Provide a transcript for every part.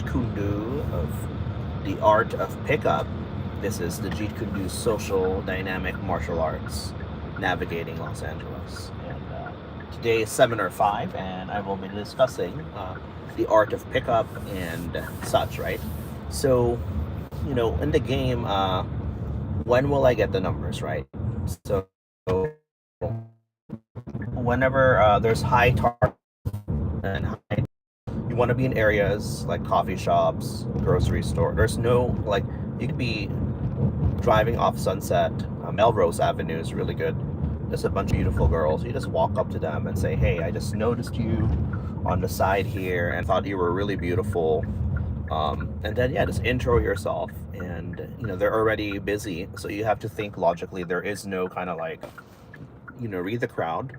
Kundu of the art of pickup. This is the Jeet Kundu social dynamic martial arts navigating Los Angeles. And today is seminar 5, and I will be discussing the art of pickup and such, right? So, in the game, when will I get the numbers, right? So, whenever there's high target and high, you want to be in areas like coffee shops, grocery store. There's no, like, you could be driving off Sunset. Melrose Avenue is really good. There's a bunch of beautiful girls. You just walk up to them and say, hey, I just noticed you on the side here and thought you were really beautiful. And then, yeah, just intro yourself. And, they're already busy. So you have to think logically. There is no kind of like, read the crowd.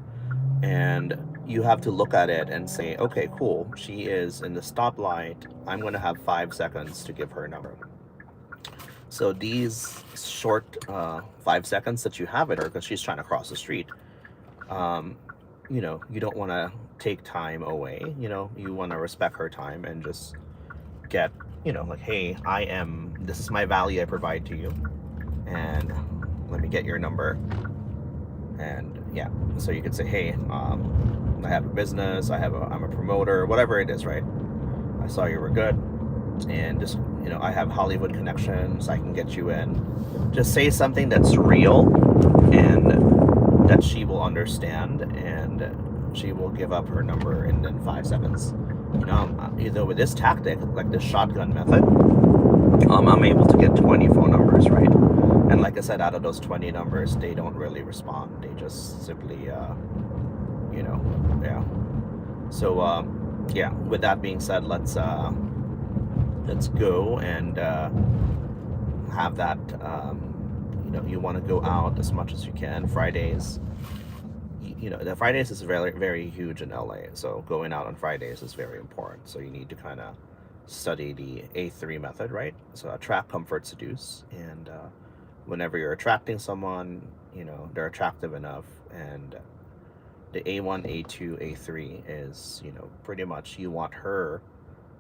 And you have to look at it and say, okay, cool. She is in the stoplight. I'm going to have 5 seconds to give her a number. So these short 5 seconds that you have at her, because she's trying to cross the street, you don't want to take time away. You want to respect her time and just get, like, hey, this is my value I provide to you. And let me get your number. And yeah, so you could say, hey, I have a business, I'm a promoter, whatever it is, right? I saw you were good. And just, I have Hollywood connections, I can get you in. Just say something that's real and that she will understand, and she will give up her number in 5 seconds. Either with this tactic, like this shotgun method, I'm able to get 20 phone numbers, right? And like I said, out of those 20 numbers, they don't really respond. They just simply, yeah. So, yeah, with that being said, let's go and have that. You want to go out as much as you can. Fridays, the Fridays is very, very huge in LA. So going out on Fridays is very important. So you need to kind of study the A3 method, right? So attract, comfort, seduce. And whenever you're attracting someone, they're attractive enough. And the A1, A2, A3 is, pretty much you want her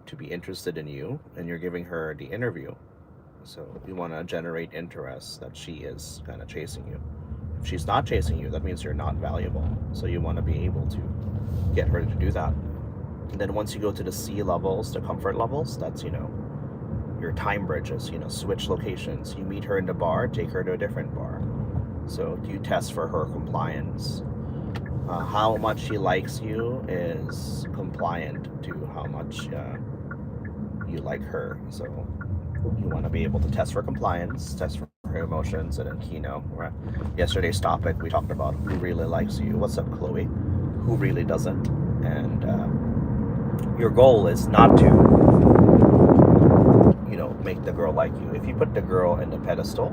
to be interested in you, and you're giving her the interview. So you want to generate interest that she is kind of chasing you. If she's not chasing you, that means you're not valuable. So you want to be able to get her to do that. And then once you go to the C levels, the comfort levels, that's, your time bridges, switch locations. You meet her in the bar, take her to a different bar. So you test for her compliance. How much she likes you is compliant to how much you like her. So you want to be able to test for compliance, test for her emotions, and then yesterday's topic we talked about who really likes you. What's up, Chloe? Who really doesn't? And your goal is not to make the girl like you. If you put the girl in the pedestal,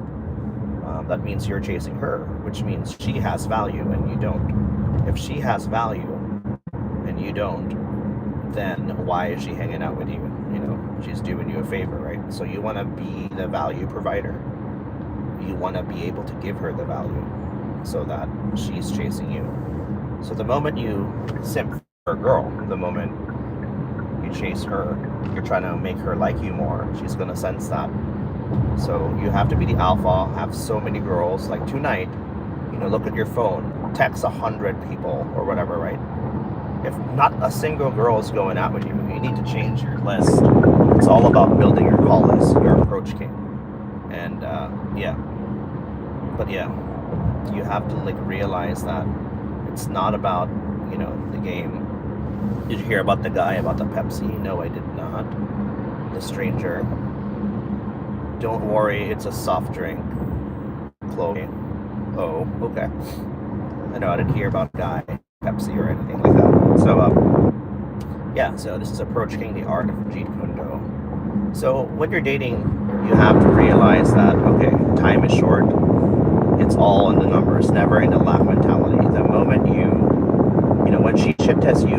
that means you're chasing her, which means she has value and you don't. If she has value and you don't, then why is she hanging out with you? She's doing you a favor, right? So you want to be the value provider. You want to be able to give her the value so that she's chasing you. So the moment you simp for a girl, the moment you chase her, you're trying to make her like you more, she's going to sense that. So you have to be the alpha, have so many girls. Like tonight, look at your phone, text 100 people or whatever, right? If not a single girl is going out with you, you need to change your list. It's all about building your call list, your approach game. And yeah, but yeah, you have to realize that it's not about the game. Did you hear about the guy about the Pepsi? No, I did not. The stranger. Don't worry, it's a soft drink. Chloe. Oh, okay. I know I didn't hear about a guy, Pepsi or anything like that. So yeah, so this is approaching the art of Jeet Kune. So when you're dating, you have to realize that, okay, time is short. It's all in the numbers, never in the lack mentality. The moment when she shit tests you,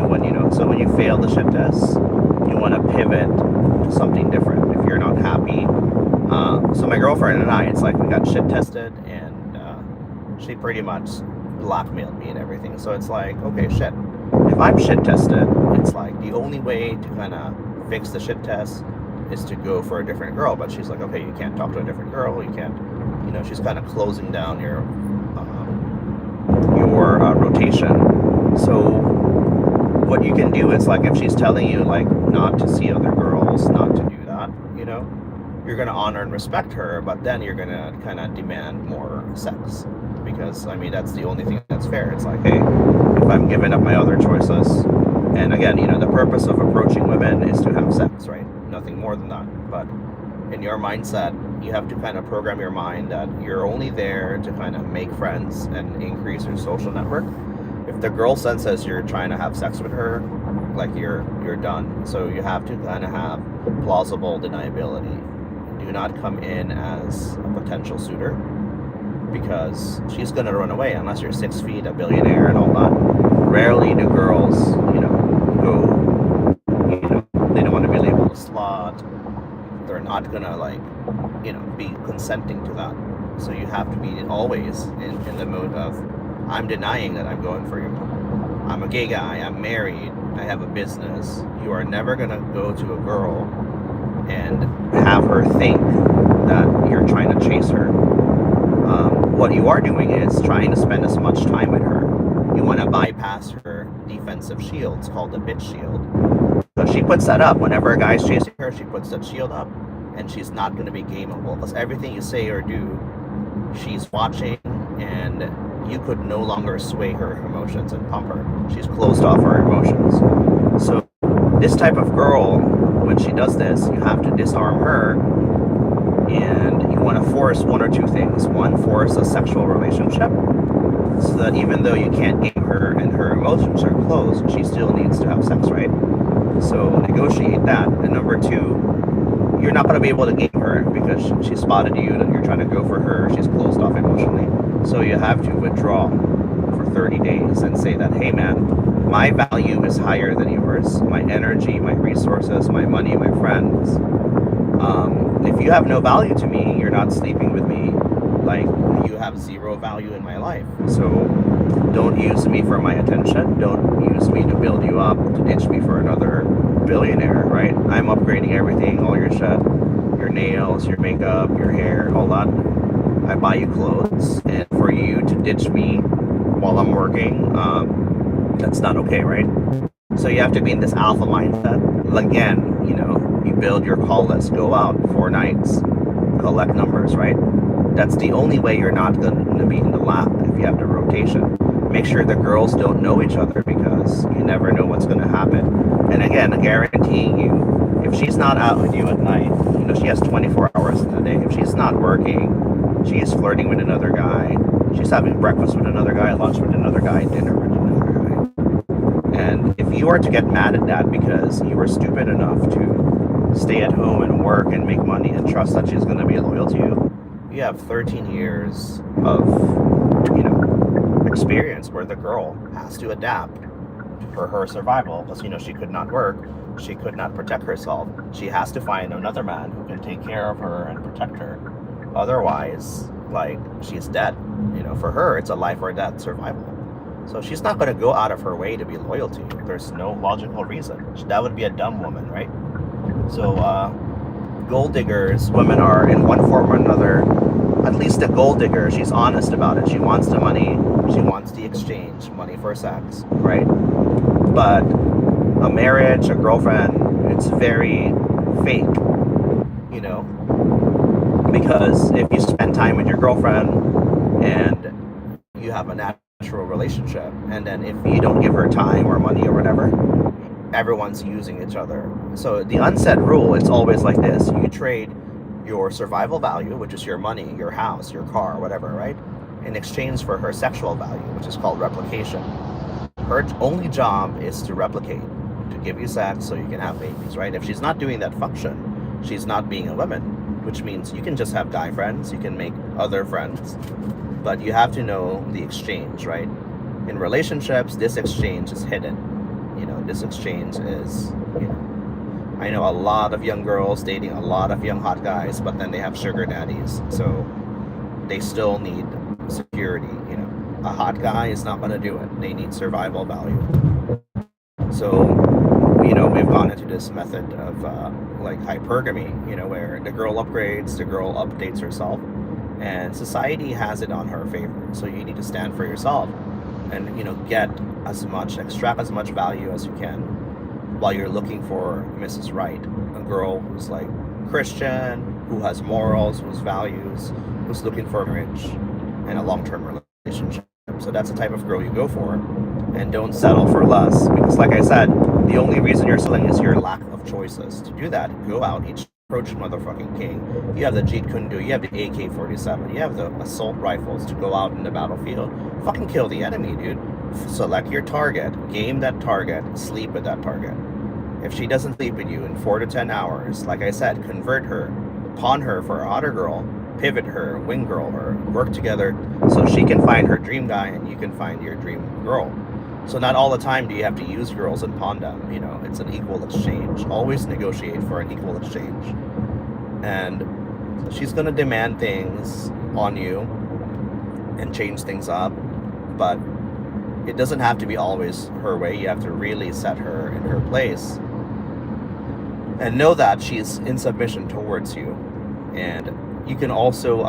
so when you fail the shit test, you want to pivot to something different. If you're not happy, so my girlfriend and I, it's like we got shit tested, and she pretty much blackmailed me and everything. So it's like, okay, shit. If I'm shit tested, it's like the only way to kind of fix the shit test is to go for a different girl, but she's like, okay, you can't talk to a different girl, you can't, she's kind of closing down your rotation. So what you can do is, like, if she's telling you, like, not to see other girls, not to do that, you're going to honor and respect her, but then you're going to kind of demand more sex, because I mean, that's the only thing that's fair. It's like, hey, if I'm giving up my other choices, and again, the purpose of approaching women is to have sex, right? Nothing more than that. But in your mindset, you have to kind of program your mind that you're only there to kind of make friends and increase your social network. If the girl senses you're trying to have sex with her, like, you're done. So you have to kind of have plausible deniability. Do not come in as a potential suitor, because she's going to run away unless you're 6 feet, a billionaire, and all that. Rarely do girls, go, they don't want to be labeled a slut. They're not going to, like, be consenting to that. So you have to be always in the mode of, I'm denying that I'm going for you. I'm a gay guy, I'm married, I have a business. You are never going to go to a girl and have her think that you're trying to chase her. What you are doing is trying to spend as much time with her. You want to bypass her defensive shield. It's called the bitch shield. So she puts that up. Whenever a guy's chasing her, she puts that shield up, and she's not going to be gameable, because everything you say or do, she's watching, and you could no longer sway her emotions and pump her. She's closed off her emotions. So this type of girl, when she does this, you have to disarm her, and you want to force one or two things. One, force a sexual relationship, so that even though you can't game her and her emotions are closed, she still needs to have sex, right? So negotiate that. And number two, you're not going to be able to game her because she spotted you that you're trying to go for her. She's closed off emotionally. So you have to withdraw for 30 days and say that, hey man, my value is higher than yours. My energy, my resources, my money, my friends. If you have no value to me, you're not sleeping with me, like, you have zero value in my life. So don't use me for my attention. Don't use me to build you up, to ditch me for another billionaire, right? I'm upgrading everything, all your shit, your nails, your makeup, your hair, all that. I buy you clothes, and for you to ditch me while I'm working, that's not okay, right? So you have to be in this alpha mindset. Again, you build your call list, go out 4 nights, collect numbers, right? That's the only way you're not going to be in the lap if you have the rotation. Make sure the girls don't know each other, because you never know what's going to happen. And again, guaranteeing you, if she's not out with you at night, she has 24 hours in the day. If she's not working, she is flirting with another guy, she's having breakfast with another guy, lunch with another guy, dinner with another guy. And if you are to get mad at that because you were stupid enough to stay at home and work and make money and trust that she's going to be loyal to you, you have 13 years of, experience where the girl has to adapt for her survival, because, she could not work, she could not protect herself. She has to find another man who can take care of her and protect her. Otherwise, like, she's dead. For her, it's a life or death survival. So she's not going to go out of her way to be loyal to you. There's no logical reason. That would be a dumb woman, right? So, gold diggers, women are in one form or another. At least the gold digger, she's honest about it. She wants the money. She wants the exchange, money for sex, right? But a marriage, a girlfriend, it's very fake, because if you spend time with your girlfriend and you have a natural relationship, and then if you don't give her time or money or whatever, everyone's using each other. So the unsaid rule, it's always like this. You trade your survival value, which is your money, your house, your car, whatever, right, in exchange for her sexual value, which is called replication. Her only job is to replicate, to give you sex so you can have babies, right? If she's not doing that function, she's not being a woman, which means you can just have guy friends, you can make other friends, but you have to know the exchange, right? In relationships, this exchange is hidden. This exchange is, I know a lot of young girls dating a lot of young hot guys, but then they have sugar daddies, so they still need security. A hot guy is not going to do it. They need survival value. So we've gone into this method of like hypergamy, where the girl upgrades, the girl updates herself, and society has it on her favor. So you need to stand for yourself and, get extract as much value as you can while you're looking for Mrs. Right, a girl who's like Christian, who has morals, whose values, who's looking for marriage and a long-term relationship. So that's the type of girl you go for, and don't settle for less. Because, like I said, the only reason you're selling is your lack of choices. To do that, go out, each approach motherfucking king. You have the Jeet Kune Do, you have the AK-47, you have the assault rifles to go out in the battlefield, fucking kill the enemy, dude. Select your target, game that target, sleep with that target. If she doesn't sleep with you in 4 to 10 hours, like I said, convert her, pawn her for a hotter girl, pivot her, wing girl her, work together so she can find her dream guy and you can find your dream girl. So not all the time do you have to use girls and pawn them. It's an equal exchange. Always negotiate for an equal exchange. And she's going to demand things on you and change things up, but it doesn't have to be always her way. You have to really set her in her place and know that she's in submission towards you. And you can also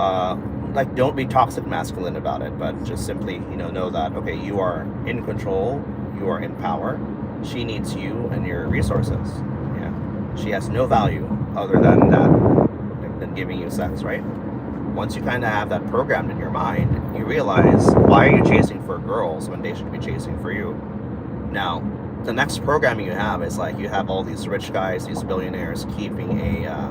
don't be toxic masculine about it, but just simply know that, okay, you are in control, you are in power. She needs you and your resources. She has no value other than giving you sex, right? Once you kind of have that programmed in your mind, you realize, why are you chasing for girls when they should be chasing for you? Now, the next programming you have is like, you have all these rich guys, these billionaires keeping a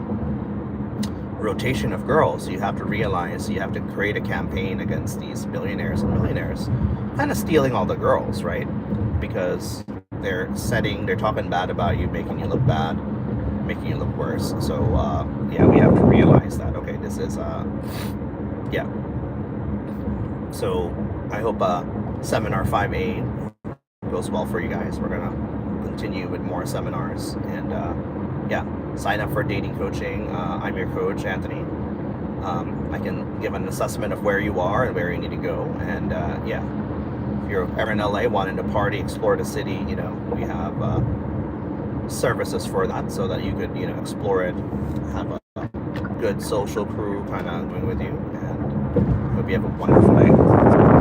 rotation of girls. You have to realize you have to create a campaign against these billionaires and millionaires, kind of stealing all the girls, right? Because they're talking bad about you, making you look bad, making you look worse. So we have to realize that, okay, this is so I hope seminar 5A goes well for you guys. We're gonna continue with more seminars, and sign up for dating coaching. I'm your coach, Anthony. I can give an assessment of where you are and where you need to go. And if you're ever in LA wanting to party, explore the city, we have services for that, so that you could explore it, have a good social crew kind of going with you, and hope you have a wonderful day.